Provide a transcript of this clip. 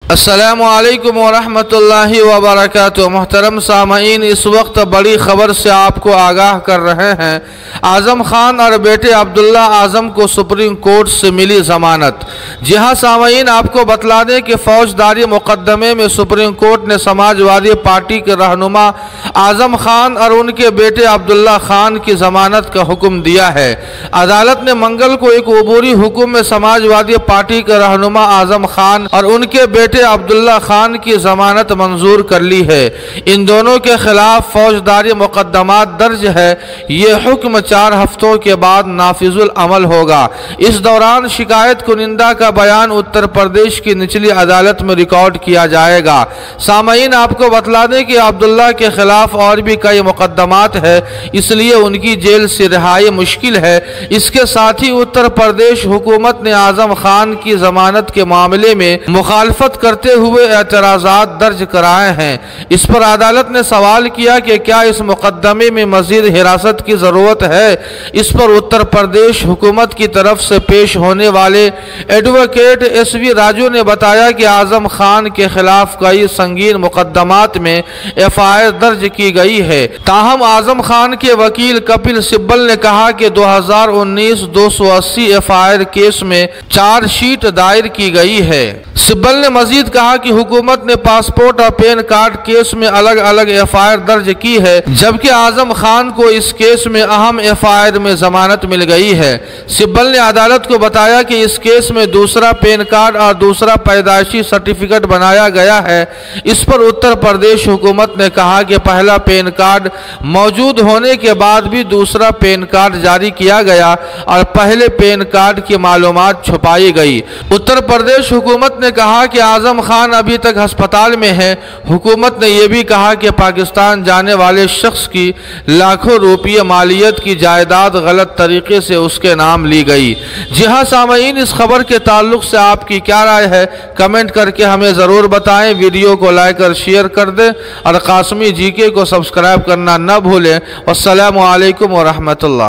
अस्सलामु अलैकुम वरहमतुल्लाहि वबरकातुहू। मोहतरम सामईन, इस वक्त बड़ी खबर से आपको आगाह कर रहे हैं। आज़म खान और बेटे अब्दुल्ला आज़म को सुप्रीम कोर्ट से मिली जमानत। जी हाँ सामईन, आपको बतला दें कि फौजदारी मुकदमे में सुप्रीम कोर्ट ने समाजवादी पार्टी के रहनुमा आज़म खान और उनके बेटे अब्दुल्ला खान की जमानत का हुक्म दिया है। अदालत ने मंगल को एक अबूरी हुक्म में समाजवादी पार्टी के रहनुमा आज़म खान और उनके बेटे अब्दुल्ला खान की जमानत मंजूर कर ली है। इन दोनों के खिलाफ फौजदारी मुकदमात दर्ज है। ये हुक्म 4 हफ्तों के बाद नाफिजुल अमल होगा। इस दौरान शिकायत कुनिंदा का बयान उत्तर प्रदेश की निचली अदालत में रिकॉर्ड किया जाएगा। सामईन, आपको बतला दें कि अब्दुल्ला के खिलाफ और भी कई मुकदमात है, इसलिए उनकी जेल से रिहाई मुश्किल है। इसके साथ ही उत्तर प्रदेश हुकूमत ने आज़म खान की जमानत के मामले में मुखालफत करते हुए एतराज़ात दर्ज कराए हैं। इस पर अदालत ने सवाल किया कि क्या इस मुकदमे में मजीद हिरासत की ज़रूरत है। इस पर उत्तर प्रदेश हुकूमत की तरफ से पेश होने वाले एडवोकेट SV राजू ने बताया कि आज़म खान के खिलाफ कई संगीन मुकदमात में FIR दर्ज की गई है। ताहम आज़म खान के वकील कपिल सिब्बल ने कहा कि 2019 280 FIR केस में चार्जशीट दायर की गई है। सिब्बल ने मजीद कहा कि हुकूमत ने पासपोर्ट और पैन कार्ड केस में अलग अलग FIR दर्ज की है, जबकि आज़म खान को इस केस में अहम FIR में जमानत मिल गई है। सिब्बल ने अदालत को बताया कि इस केस में दूसरा पैन कार्ड और दूसरा पैदाइशी सर्टिफिकेट बनाया गया है। इस पर उत्तर प्रदेश हुकूमत ने कहा कि पहला पैन कार्ड मौजूद होने के बाद भी दूसरा पैन कार्ड जारी किया गया और पहले पैन कार्ड की मालूमात छुपाई गई। उत्तर प्रदेश हुकूमत ने कहा कि आज़म खान अभी तक अस्पताल में है। हुकूमत ने यह भी कहा कि पाकिस्तान जाने वाले शख्स की लाखों रुपये मालियत की जायदाद गलत तरीके से उसके नाम ली गई। जी हाँ सामईन, इस खबर के ताल्लुक से आपकी क्या राय है, कमेंट करके हमें ज़रूर बताएं। वीडियो को लाइक और शेयर कर दें और कासमी GK को सब्सक्राइब करना न भूलें। अस्सलामु अलैकुम वरहमतुल्लाह।